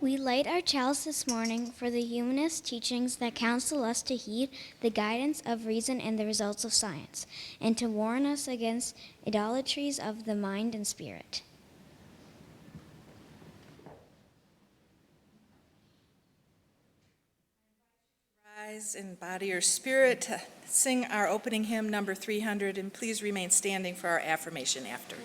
We light our chalice this morning for the humanist teachings that counsel us to heed the guidance of reason and the results of science, and to warn us against idolatries of the mind and spirit. Rise in body or spirit to sing our opening hymn, number 300, and please remain standing for our affirmation after.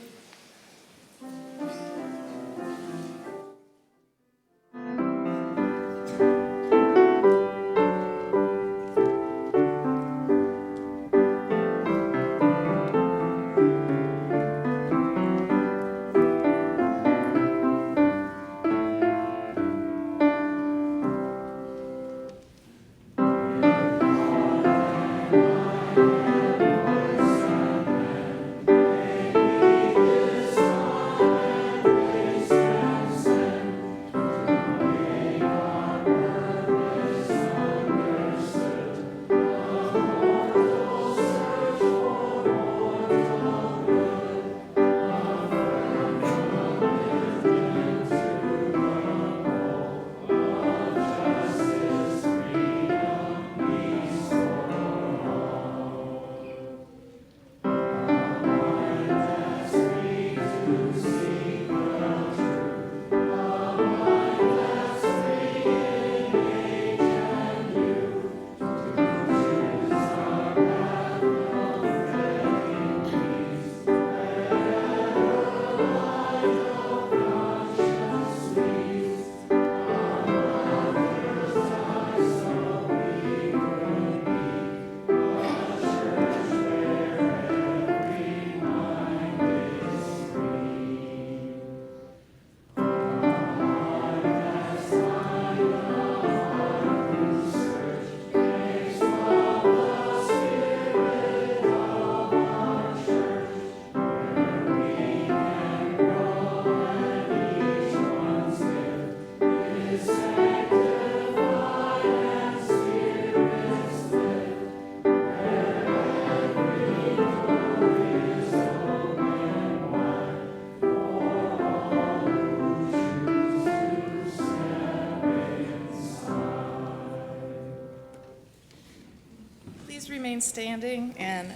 Please remain standing and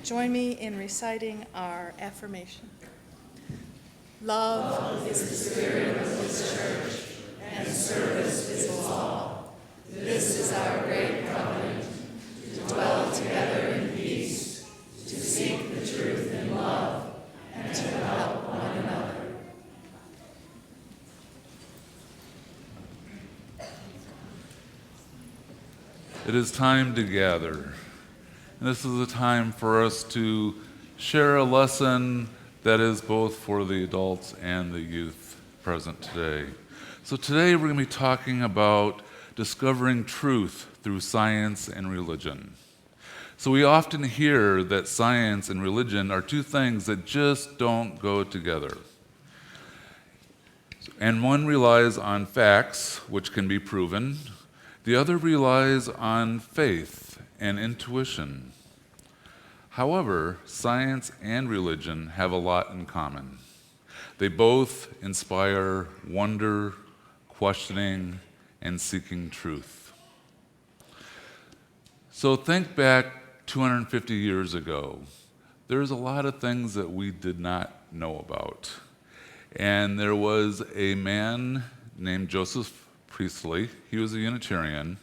join me in reciting our affirmation. Love is the spirit of this church, and service is law. This is our great covenant, to dwell together in peace, to seek the truth in love, and to help one another. It is time to gather. And this is a time for us to share a lesson that is both for the adults and the youth present today. So today we're going to be talking about discovering truth through science and religion. So we often hear that science and religion are two things that just don't go together. And one relies on facts, which can be proven. The other relies on faith and intuition. However, science and religion have a lot in common. They both inspire wonder, questioning, and seeking truth. So think back 250 years ago. There's a lot of things that we did not know about. And there was a man named Joseph Priestley. He was a Unitarian.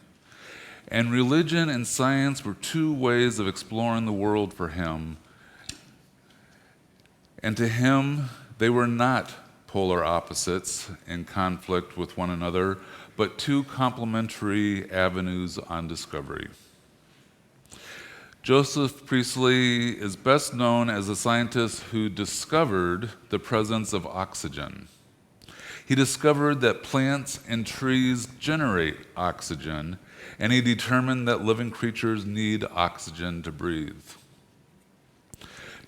And religion and science were two ways of exploring the world for him. And to him, they were not polar opposites in conflict with one another, but two complementary avenues on discovery. Joseph Priestley is best known as a scientist who discovered the presence of oxygen. He discovered that plants and trees generate oxygen, and he determined that living creatures need oxygen to breathe.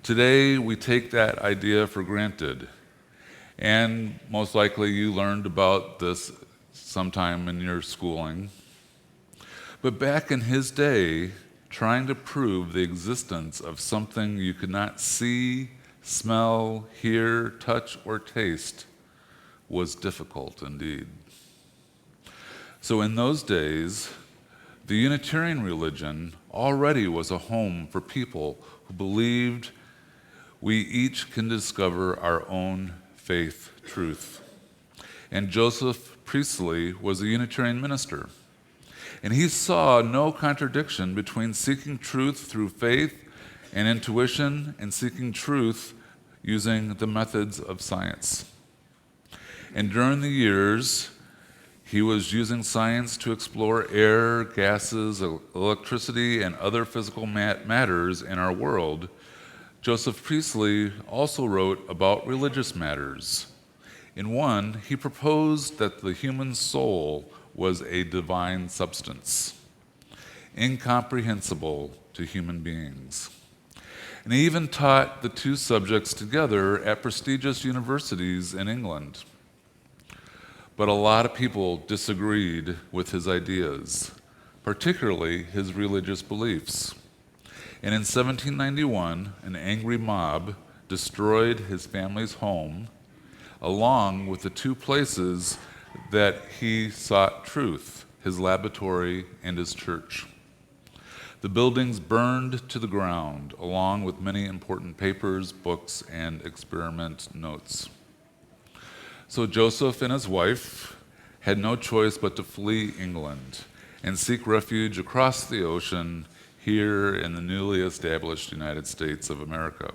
Today, we take that idea for granted, and most likely you learned about this sometime in your schooling. But back in his day, trying to prove the existence of something you could not see, smell, hear, touch, or taste was difficult indeed. So in those days, the Unitarian religion already was a home for people who believed we each can discover our own faith truth. And Joseph Priestley was a Unitarian minister. And he saw no contradiction between seeking truth through faith and intuition and seeking truth using the methods of science. And during the years, he was using science to explore air, gases, electricity, and other physical matters in our world. Joseph Priestley also wrote about religious matters. In one, he proposed that the human soul was a divine substance, incomprehensible to human beings. And he even taught the two subjects together at prestigious universities in England. But a lot of people disagreed with his ideas, particularly his religious beliefs. And in 1791, an angry mob destroyed his family's home, along with the two places that he sought truth, his laboratory and his church. The buildings burned to the ground, along with many important papers, books, and experiment notes. So Joseph and his wife had no choice but to flee England and seek refuge across the ocean here in the newly established United States of America.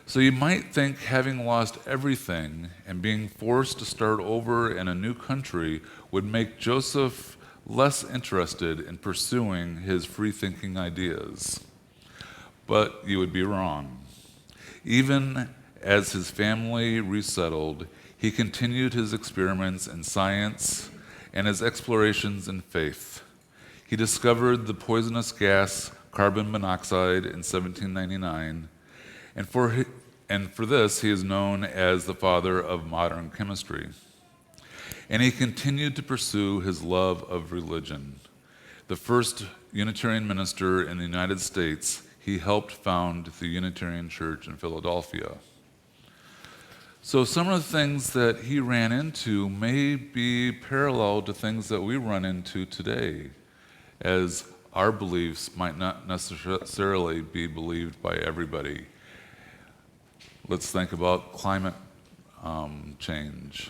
So you might think having lost everything and being forced to start over in a new country would make Joseph less interested in pursuing his free-thinking ideas. But you would be wrong. Even as his family resettled, he continued his experiments in science and his explorations in faith. He discovered the poisonous gas carbon monoxide in 1799, and for this he is known as the father of modern chemistry. And he continued to pursue his love of religion. The first Unitarian minister in the United States, he helped found the Unitarian Church in Philadelphia. So some of the things that he ran into may be parallel to things that we run into today, as our beliefs might not necessarily be believed by everybody. Let's think about climate change.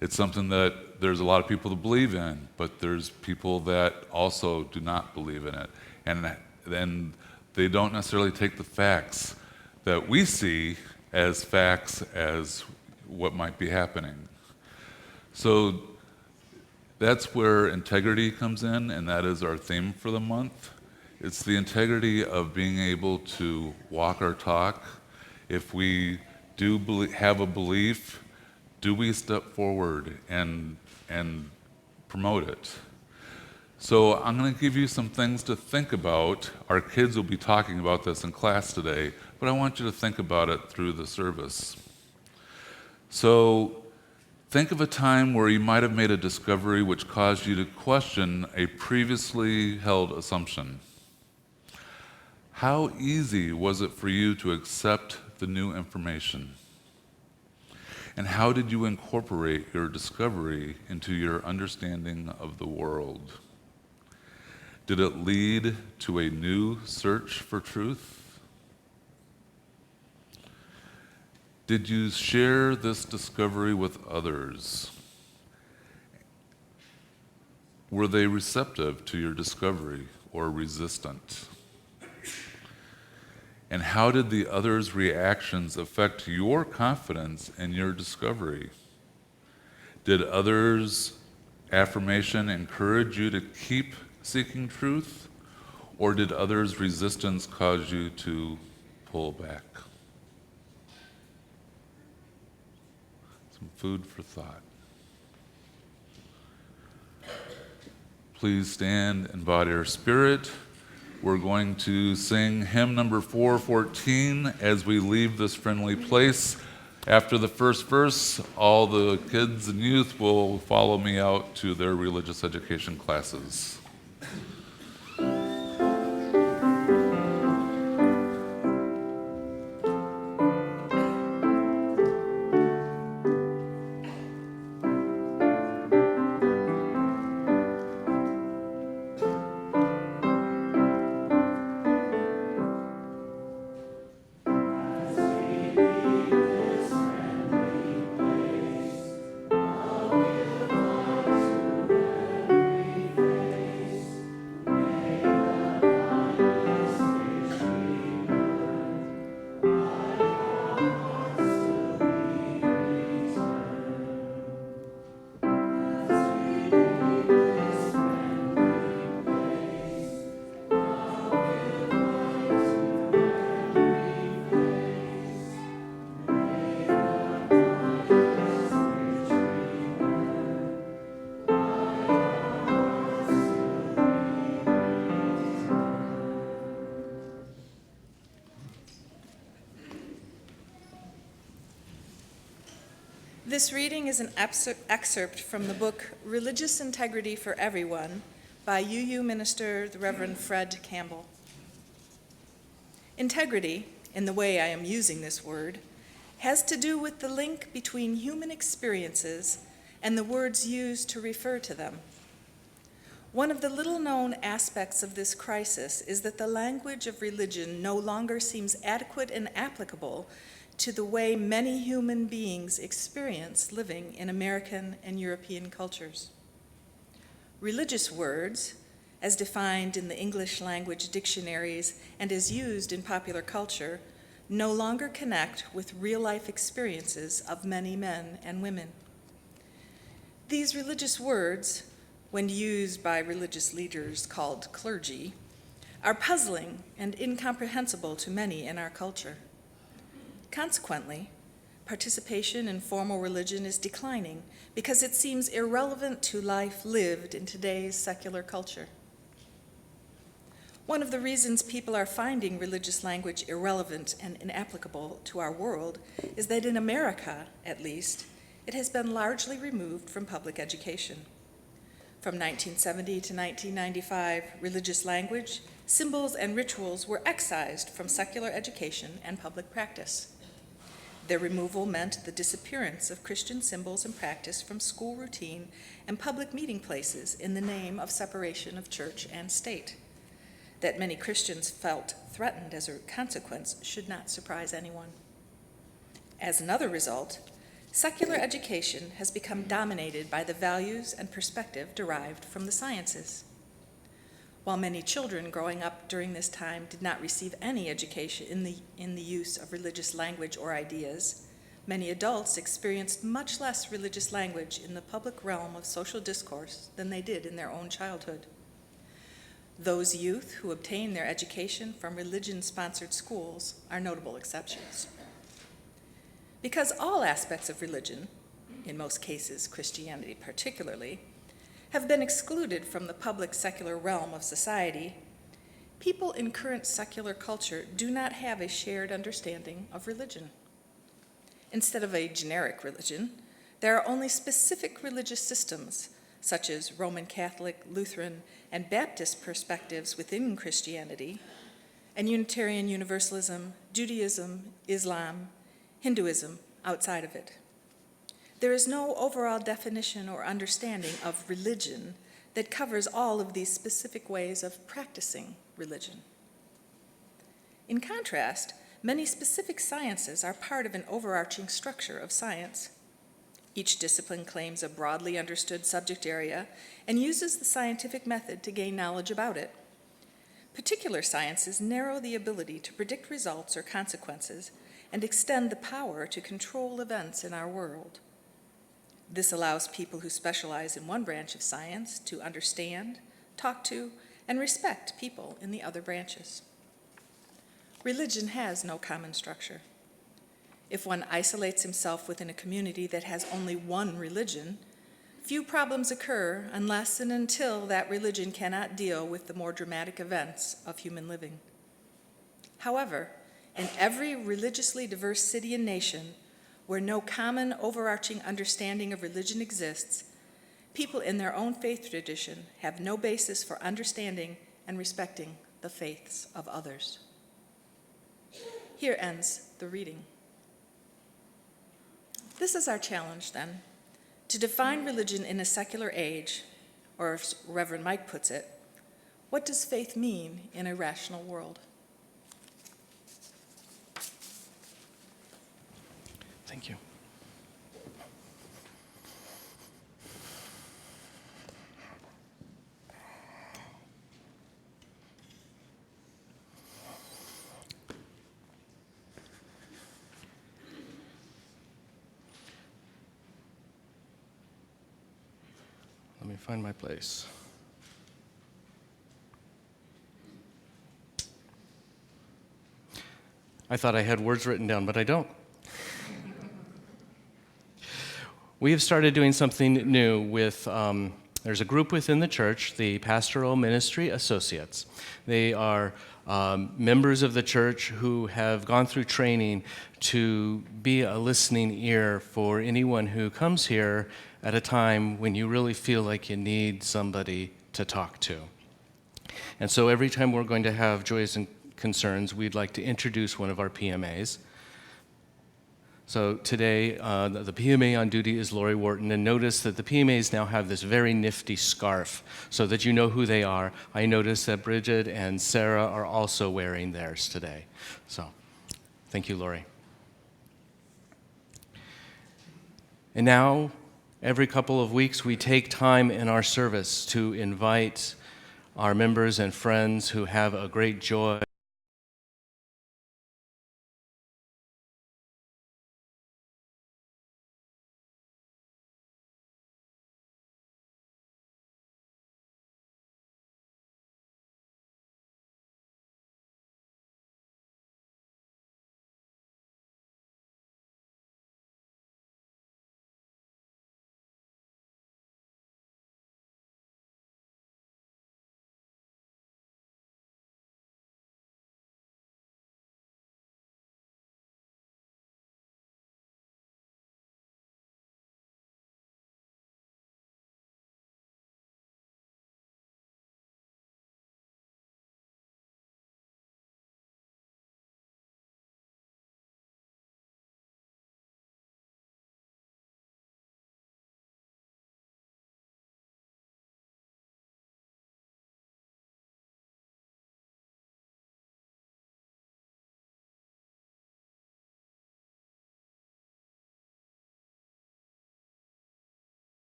It's something that there's a lot of people that believe in, but there's people that also do not believe in it. And then they don't necessarily take the facts that we see as facts as what might be happening. So that's where integrity comes in, and that is our theme for the month. It's the integrity of being able to walk our talk. If we do have a belief, do we step forward and promote it? So I'm going to give you some things to think about. Our kids will be talking about this in class today, but I want you to think about it through the service. So think of a time where you might have made a discovery which caused you to question a previously held assumption. How easy was it for you to accept the new information? And how did you incorporate your discovery into your understanding of the world? Did it lead to a new search for truth? Did you share this discovery with others? Were they receptive to your discovery or resistant? And how did the others' reactions affect your confidence in your discovery? Did others' affirmation encourage you to keep seeking truth, or did others' resistance cause you to pull back? Some food for thought. Please stand and bow to your spirit. We're going to sing hymn number 414 as we leave this friendly place. After the first verse, all the kids and youth will follow me out to their religious education classes. This reading is an excerpt from the book Religious Integrity for Everyone by UU minister, the Reverend Fred Campbell. Integrity, in the way I am using this word, has to do with the link between human experiences and the words used to refer to them. One of the little-known aspects of this crisis is that the language of religion no longer seems adequate and applicable to the way many human beings experience living in American and European cultures. Religious words, as defined in the English language dictionaries and as used in popular culture, no longer connect with real-life experiences of many men and women. These religious words, when used by religious leaders called clergy, are puzzling and incomprehensible to many in our culture. Consequently, participation in formal religion is declining because it seems irrelevant to life lived in today's secular culture. One of the reasons people are finding religious language irrelevant and inapplicable to our world is that in America, at least, it has been largely removed from public education. From 1970 to 1995, religious language, symbols, and rituals were excised from secular education and public practice. Their removal meant the disappearance of Christian symbols and practice from school routine and public meeting places in the name of separation of church and state. That many Christians felt threatened as a consequence should not surprise anyone. As another result, secular education has become dominated by the values and perspective derived from the sciences. While many children growing up during this time did not receive any education in the use of religious language or ideas, many adults experienced much less religious language in the public realm of social discourse than they did in their own childhood. Those youth who obtain their education from religion-sponsored schools are notable exceptions. Because all aspects of religion, in most cases Christianity particularly, have been excluded from the public secular realm of society, people in current secular culture do not have a shared understanding of religion. Instead of a generic religion, there are only specific religious systems, such as Roman Catholic, Lutheran, and Baptist perspectives within Christianity, and Unitarian Universalism, Judaism, Islam, Hinduism outside of it. There is no overall definition or understanding of religion that covers all of these specific ways of practicing religion. In contrast, many specific sciences are part of an overarching structure of science. Each discipline claims a broadly understood subject area and uses the scientific method to gain knowledge about it. Particular sciences narrow the ability to predict results or consequences and extend the power to control events in our world. This allows people who specialize in one branch of science to understand, talk to, and respect people in the other branches. Religion has no common structure. If one isolates himself within a community that has only one religion, few problems occur unless and until that religion cannot deal with the more dramatic events of human living. However, in every religiously diverse city and nation where no common overarching understanding of religion exists, people in their own faith tradition have no basis for understanding and respecting the faiths of others. Here ends the reading. This is our challenge, then, to define religion in a secular age, or as Reverend Mike puts it, what does faith mean in a rational world? Thank you. Let me find my place. I thought I had words written down, but I don't. We have started doing something new with There's a group within the church, the Pastoral Ministry Associates. They are members of the church who have gone through training to be a listening ear for anyone who comes here at a time when you really feel like you need somebody to talk to. And so every time we're going to have Joys and Concerns, we'd like to introduce one of our PMAs. So today, the PMA on duty is Lori Wharton, and notice that the PMAs now have this very nifty scarf so that you know who they are. I notice that Bridget and Sarah are also wearing theirs today. So thank you, Lori. And now, every couple of weeks, we take time in our service to invite our members and friends who have a great joy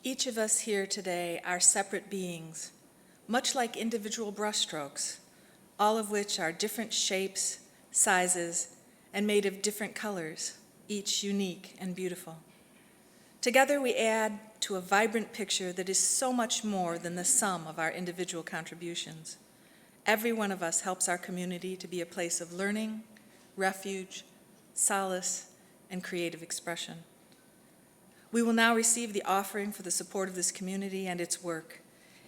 Each of us here today are separate beings, much like individual brushstrokes, all of which are different shapes, sizes, and made of different colors, each unique and beautiful. Together we add to a vibrant picture that is so much more than the sum of our individual contributions. Every one of us helps our community to be a place of learning, refuge, solace, and creative expression. We will now receive the offering for the support of this community and its work.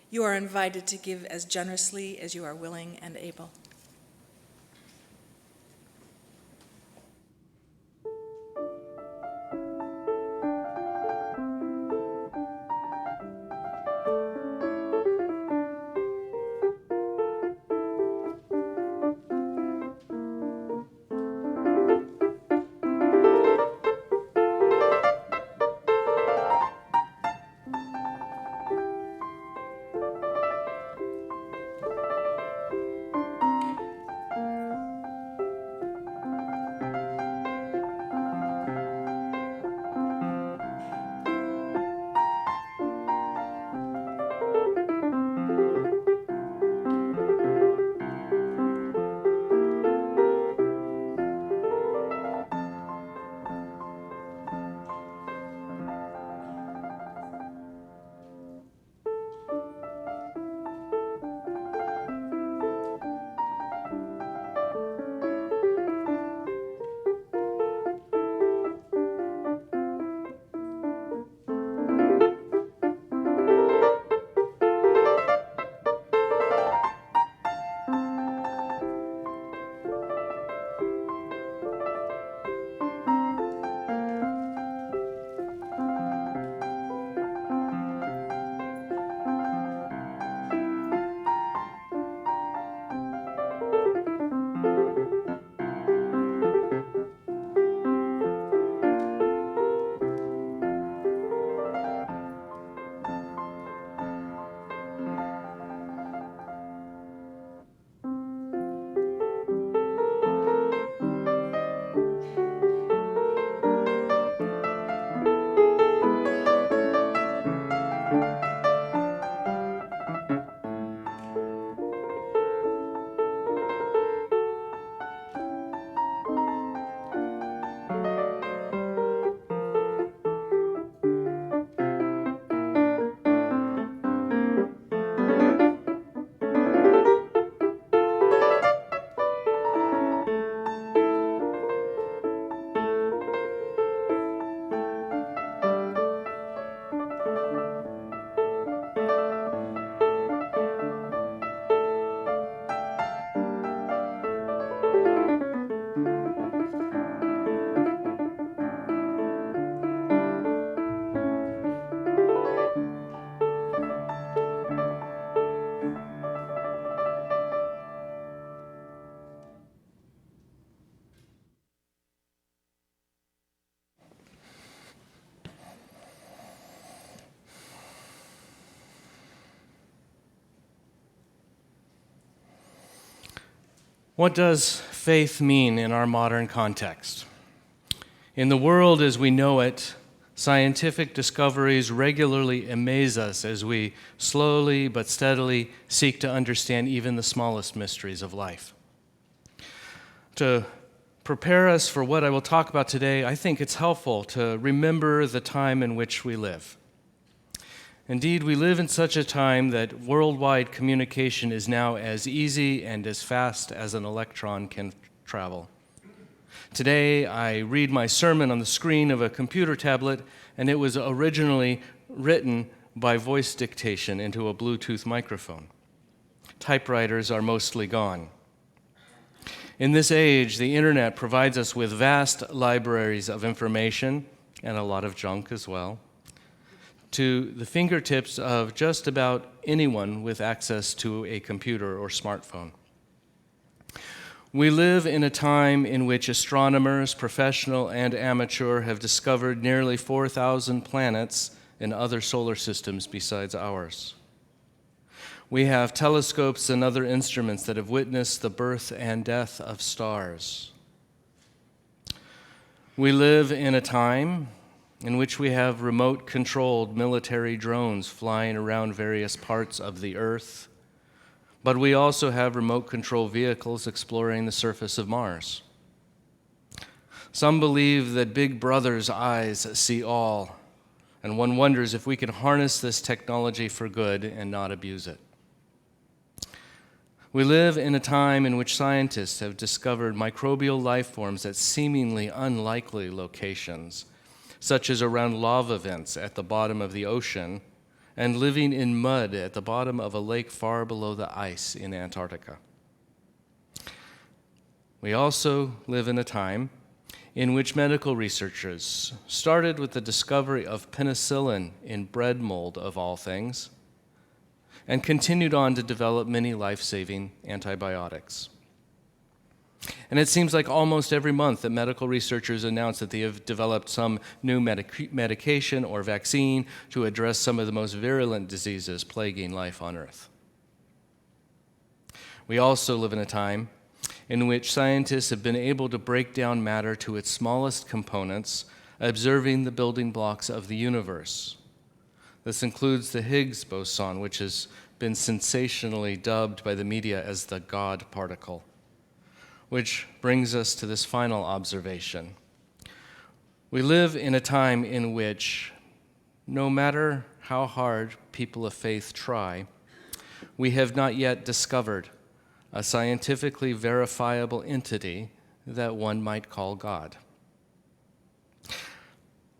You are invited to give as generously as you are willing and able. What does faith mean in our modern context? In the world as we know it, scientific discoveries regularly amaze us as we slowly but steadily seek to understand even the smallest mysteries of life. To prepare us for what I will talk about today, I think it's helpful to remember the time in which we live. Indeed, we live in such a time that worldwide communication is now as easy and as fast as an electron can travel. Today, I read my sermon on the screen of a computer tablet, and it was originally written by voice dictation into a Bluetooth microphone. Typewriters are mostly gone. In this age, the internet provides us with vast libraries of information, and a lot of junk as well, to the fingertips of just about anyone with access to a computer or smartphone. We live in a time in which astronomers, professional and amateur, have discovered nearly 4,000 planets in other solar systems besides ours. We have telescopes and other instruments that have witnessed the birth and death of stars. We live in a time in which we have remote-controlled military drones flying around various parts of the Earth, but we also have remote-control vehicles exploring the surface of Mars. Some believe that Big Brother's eyes see all, and one wonders if we can harness this technology for good and not abuse it. We live in a time in which scientists have discovered microbial life forms at seemingly unlikely locations, such as around lava vents at the bottom of the ocean and living in mud at the bottom of a lake far below the ice in Antarctica. We also live in a time in which medical researchers started with the discovery of penicillin in bread mold, of all things, and continued on to develop many life-saving antibiotics. And it seems like almost every month that medical researchers announce that they have developed some new medication or vaccine to address some of the most virulent diseases plaguing life on Earth. We also live in a time in which scientists have been able to break down matter to its smallest components, observing the building blocks of the universe. This includes the Higgs boson, which has been sensationally dubbed by the media as the God particle. Which brings us to this final observation. We live in a time in which, no matter how hard people of faith try, we have not yet discovered a scientifically verifiable entity that one might call God.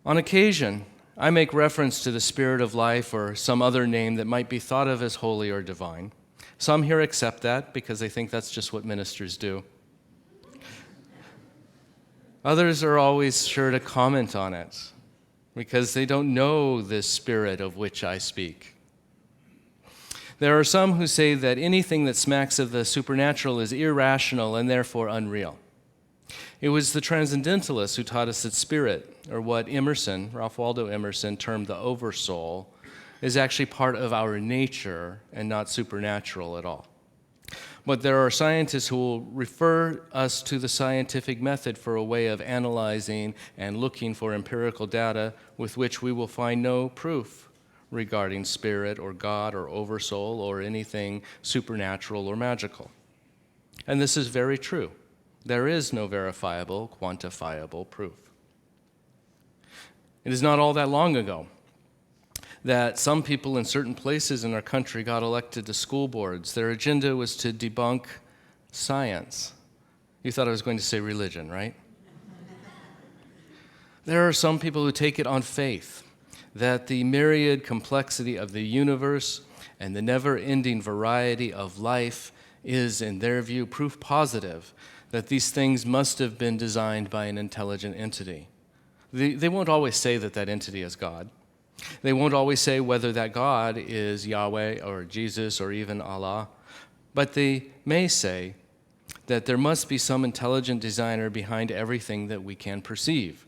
On occasion, I make reference to the Spirit of life or some other name that might be thought of as holy or divine. Some here accept that because they think that's just what ministers do. Others are always sure to comment on it because they don't know this Spirit of which I speak. There are some who say that anything that smacks of the supernatural is irrational and therefore unreal. It was the transcendentalists who taught us that spirit, or what Emerson, Ralph Waldo Emerson, termed the oversoul, is actually part of our nature and not supernatural at all. But there are scientists who will refer us to the scientific method for a way of analyzing and looking for empirical data with which we will find no proof regarding spirit or God or oversoul or anything supernatural or magical. And this is very true. There is no verifiable, quantifiable proof. It is not all that long ago that some people in certain places in our country got elected to school boards. Their agenda was to debunk science. You thought I was going to say religion, right? There are some people who take it on faith that the myriad complexity of the universe and the never-ending variety of life is, in their view, proof positive that these things must have been designed by an intelligent entity. They won't always say that that entity is God. They won't always say whether that God is Yahweh or Jesus or even Allah, but they may say that there must be some intelligent designer behind everything that we can perceive.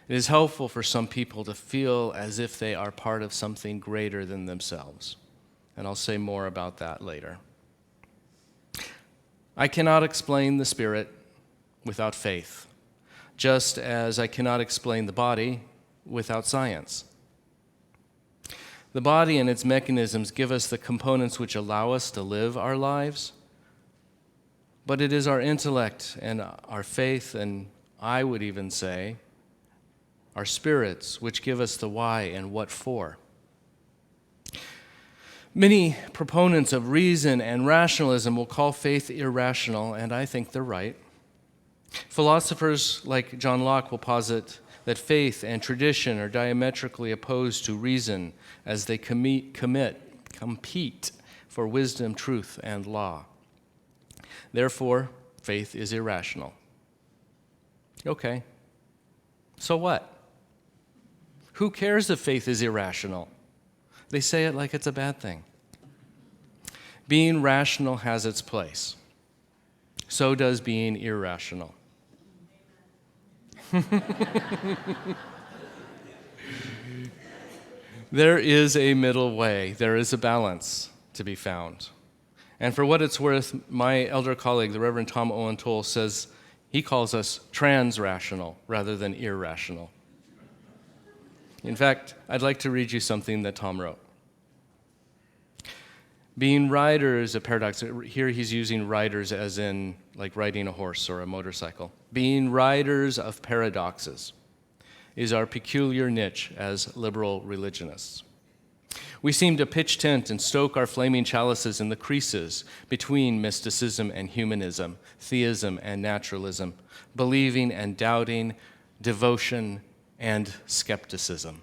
It is helpful for some people to feel as if they are part of something greater than themselves, and I'll say more about that later. I cannot explain the Spirit without faith, just as I cannot explain the body without science. The body and its mechanisms give us the components which allow us to live our lives, but it is our intellect and our faith, and I would even say, our spirits, which give us the why and what for. Many proponents of reason and rationalism will call faith irrational, and I think they're right. Philosophers like John Locke will posit that faith and tradition are diametrically opposed to reason as they compete for wisdom, truth, and law. Therefore, faith is irrational. Okay, so what? Who cares if faith is irrational? They say it like it's a bad thing. Being rational has its place. So does being irrational. There is a middle way. There is a balance to be found. And for what it's worth, my elder colleague, the Reverend Tom Owen Toole, says he calls us trans-rational rather than irrational. In fact, I'd like to read you something that Tom wrote. Being riders, a paradox. Here he's using riders as in like riding a horse or a motorcycle. Being riders of paradoxes is our peculiar niche as liberal religionists. We seem to pitch tent and stoke our flaming chalices in the creases between mysticism and humanism, theism and naturalism, believing and doubting, devotion and skepticism.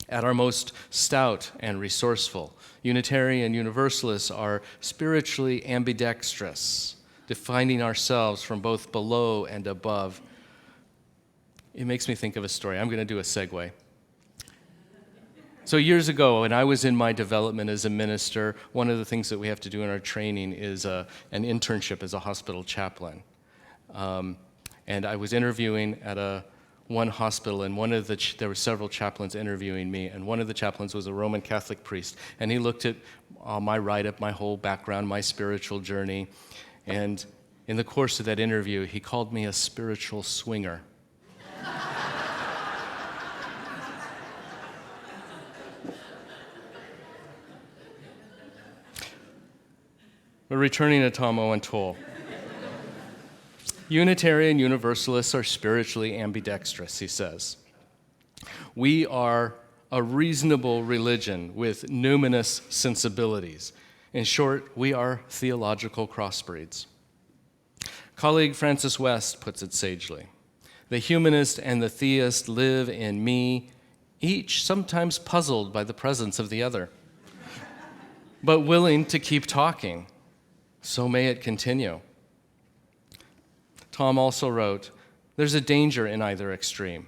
At our most stout and resourceful, Unitarian Universalists are spiritually ambidextrous, defining ourselves from both below and above. It makes me think of a story. I'm going to do a segue. So years ago, when I was in my development as a minister, one of the things that we have to do in our training is an internship as a hospital chaplain. And I was interviewing at one hospital, and there were several chaplains interviewing me, and one of the chaplains was a Roman Catholic priest, and he looked at my write-up, my whole background, my spiritual journey, and in the course of that interview, he called me a spiritual swinger. But returning to Tom Owen Toole. Unitarian Universalists are spiritually ambidextrous, he says. We are a reasonable religion with numinous sensibilities. In short, we are theological crossbreeds. Colleague Francis West puts it sagely. The humanist and the theist live in me, each sometimes puzzled by the presence of the other, but willing to keep talking. So may it continue. Tom also wrote, there's a danger in either extreme.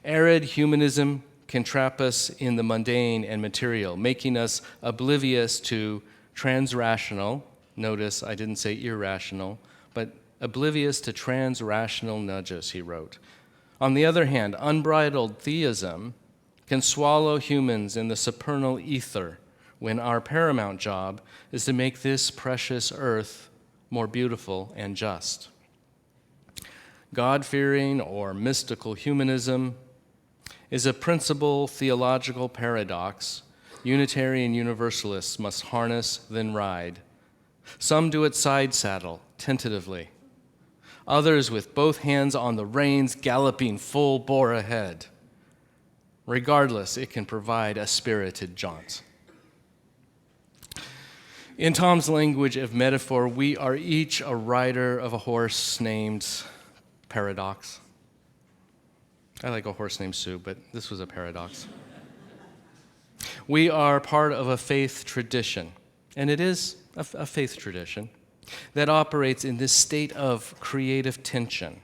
Arid humanism can trap us in the mundane and material, making us oblivious to transrational, notice I didn't say irrational, but oblivious to transrational nudges, he wrote. On the other hand, unbridled theism can swallow humans in the supernal ether, when our paramount job is to make this precious earth more beautiful and just. God-fearing or mystical humanism is a principal theological paradox Unitarian Universalists must harness, then ride. Some do it side saddle, tentatively. Others with both hands on the reins, galloping full bore ahead. Regardless, it can provide a spirited jaunt. In Tom's language of metaphor, we are each a rider of a horse named Paradox. I like a horse named Sue, but this was a paradox. We are part of a faith tradition, and it is a faith tradition that operates in this state of creative tension.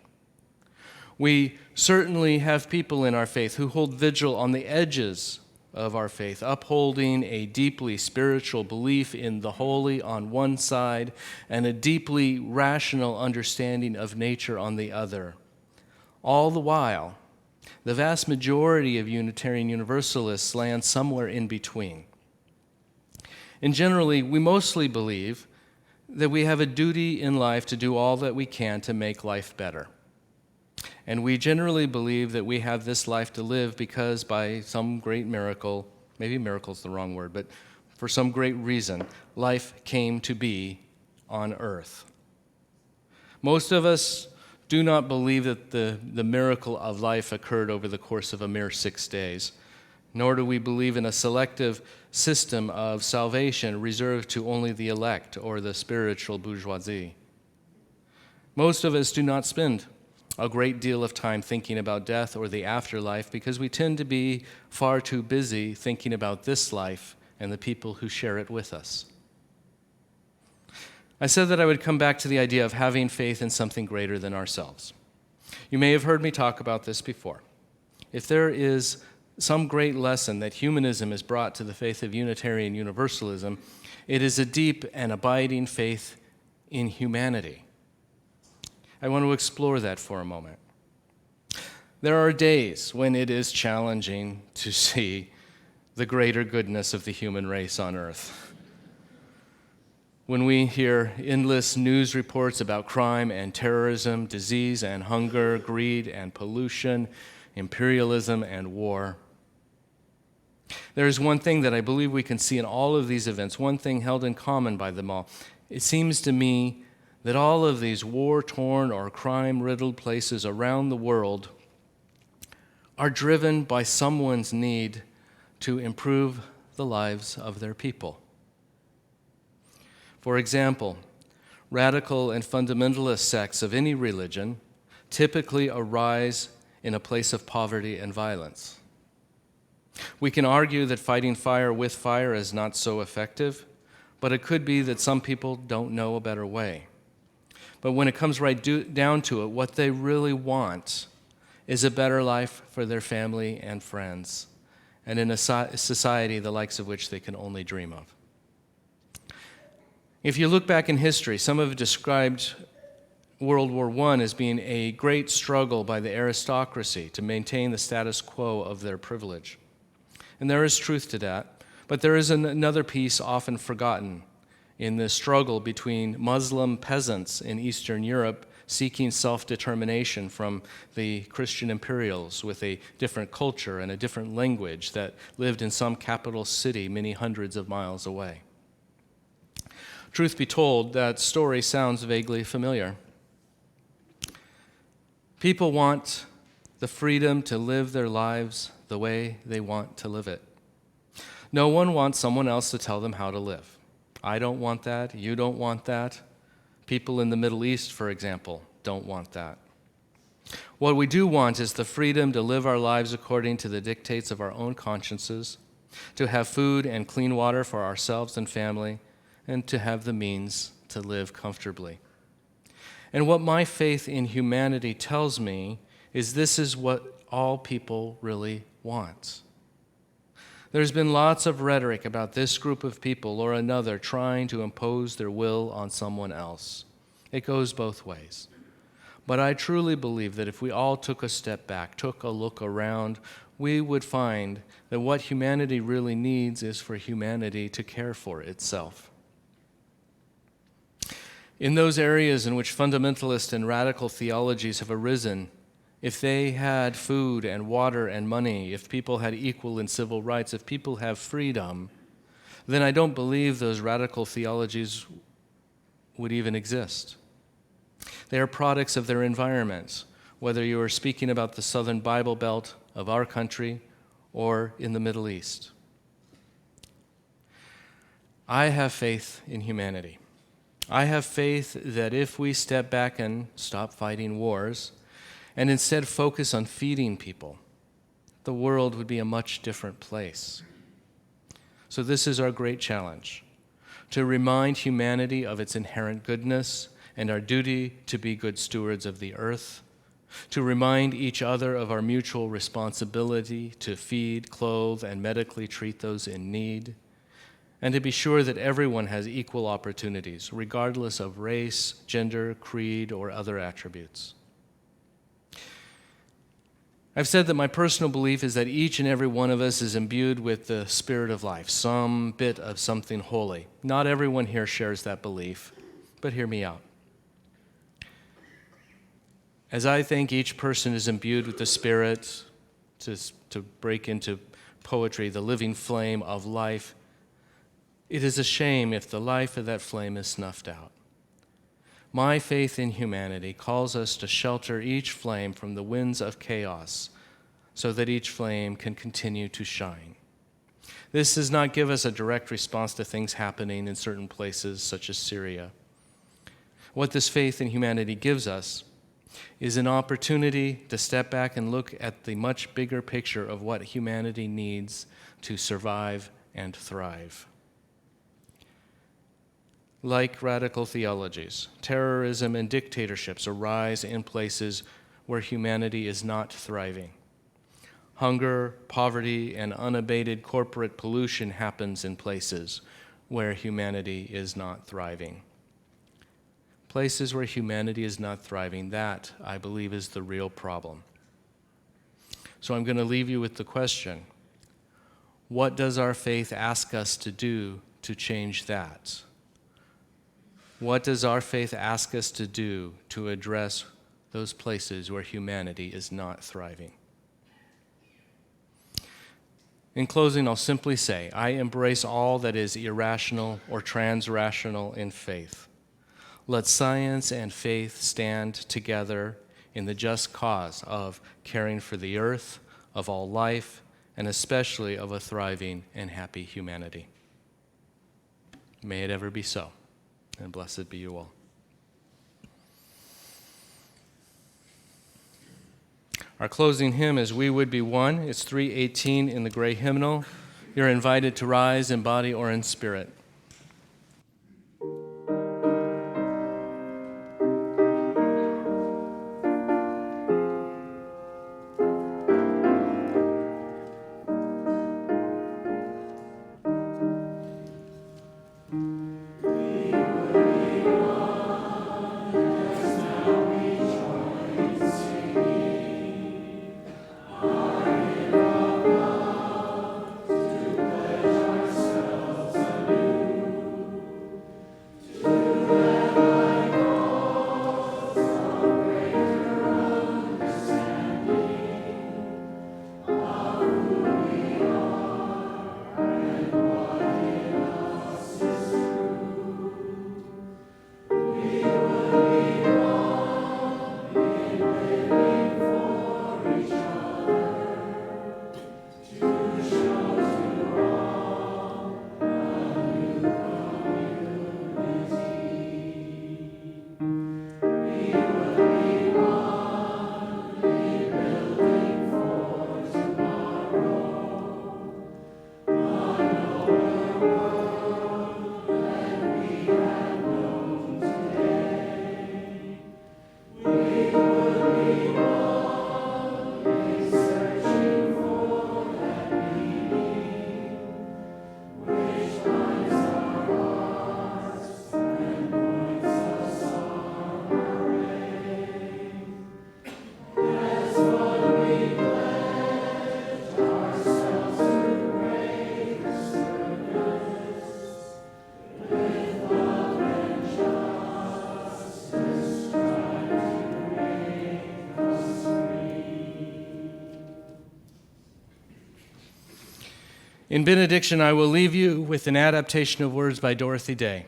We certainly have people in our faith who hold vigil on the edges of our faith, upholding a deeply spiritual belief in the holy on one side and a deeply rational understanding of nature on the other. All the while, the vast majority of Unitarian Universalists land somewhere in between. And generally, we mostly believe that we have a duty in life to do all that we can to make life better. And we generally believe that we have this life to live because by some great miracle, maybe miracle's the wrong word, but for some great reason, life came to be on earth. Most of us do not believe that the miracle of life occurred over the course of a mere 6 days, nor do we believe in a selective system of salvation reserved to only the elect or the spiritual bourgeoisie. Most of us do not spend a great deal of time thinking about death or the afterlife because we tend to be far too busy thinking about this life and the people who share it with us. I said that I would come back to the idea of having faith in something greater than ourselves. You may have heard me talk about this before. If there is some great lesson that humanism has brought to the faith of Unitarian Universalism, it is a deep and abiding faith in humanity. I want to explore that for a moment. There are days when it is challenging to see the greater goodness of the human race on earth. When we hear endless news reports about crime and terrorism, disease and hunger, greed and pollution, imperialism and war. There is one thing that I believe we can see in all of these events, one thing held in common by them all. It seems to me that all of these war-torn or crime-riddled places around the world are driven by someone's need to improve the lives of their people. For example, radical and fundamentalist sects of any religion typically arise in a place of poverty and violence. We can argue that fighting fire with fire is not so effective, but it could be that some people don't know a better way. But when it comes right down to it, what they really want is a better life for their family and friends, and in a society the likes of which they can only dream of. If you look back in history, some have described World War I as being a great struggle by the aristocracy to maintain the status quo of their privilege. And there is truth to that, but there is another piece often forgotten in the struggle between Muslim peasants in Eastern Europe seeking self-determination from the Christian imperials with a different culture and a different language that lived in some capital city many hundreds of miles away. Truth be told, that story sounds vaguely familiar. People want the freedom to live their lives the way they want to live it. No one wants someone else to tell them how to live. I don't want that. You don't want that. People in the Middle East, for example, don't want that. What we do want is the freedom to live our lives according to the dictates of our own consciences, to have food and clean water for ourselves and family, and to have the means to live comfortably. And what my faith in humanity tells me is this is what all people really want. There's been lots of rhetoric about this group of people or another trying to impose their will on someone else. It goes both ways. But I truly believe that if we all took a step back, took a look around, we would find that what humanity really needs is for humanity to care for itself. In those areas in which fundamentalist and radical theologies have arisen, if they had food and water and money, if people had equal and civil rights, if people have freedom, then I don't believe those radical theologies would even exist. They are products of their environments, whether you are speaking about the southern Bible Belt of our country or in the Middle East. I have faith in humanity. I have faith that if we step back and stop fighting wars and instead focus on feeding people, the world would be a much different place. So this is our great challenge, to remind humanity of its inherent goodness and our duty to be good stewards of the earth, to remind each other of our mutual responsibility to feed, clothe, and medically treat those in need, and to be sure that everyone has equal opportunities, regardless of race, gender, creed, or other attributes. I've said that my personal belief is that each and every one of us is imbued with the spirit of life, some bit of something holy. Not everyone here shares that belief, but hear me out. As I think each person is imbued with the Spirit, to break into poetry, the living flame of life, it is a shame if the life of that flame is snuffed out. My faith in humanity calls us to shelter each flame from the winds of chaos so that each flame can continue to shine. This does not give us a direct response to things happening in certain places, such as Syria. What this faith in humanity gives us is an opportunity to step back and look at the much bigger picture of what humanity needs to survive and thrive. Like radical theologies, terrorism and dictatorships arise in places where humanity is not thriving. Hunger, poverty, and unabated corporate pollution happens in places where humanity is not thriving. Places where humanity is not thriving, that, I believe, is the real problem. So I'm going to leave you with the question, what does our faith ask us to do to change that? What does our faith ask us to do to address those places where humanity is not thriving? In closing, I'll simply say, I embrace all that is irrational or transrational in faith. Let science and faith stand together in the just cause of caring for the earth, of all life, and especially of a thriving and happy humanity. May it ever be so. And blessed be you all. Our closing hymn is We Would Be One. It's 318 in the gray hymnal. You're invited to rise in body or in spirit. In benediction, I will leave you with an adaptation of words by Dorothy Day.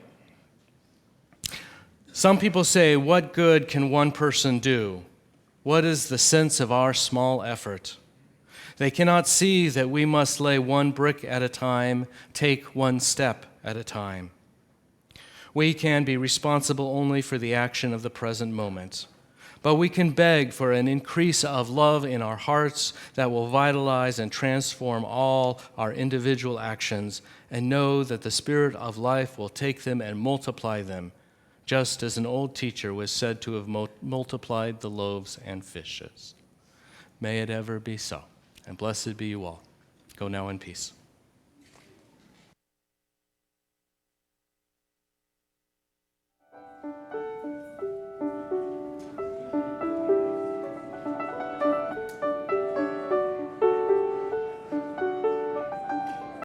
Some people say, what good can one person do? What is the sense of our small effort? They cannot see that we must lay one brick at a time, take one step at a time. We can be responsible only for the action of the present moment. But we can beg for an increase of love in our hearts that will vitalize and transform all our individual actions, and know that the Spirit of life will take them and multiply them, just as an old teacher was said to have multiplied the loaves and fishes. May it ever be so, and blessed be you all. Go now in peace.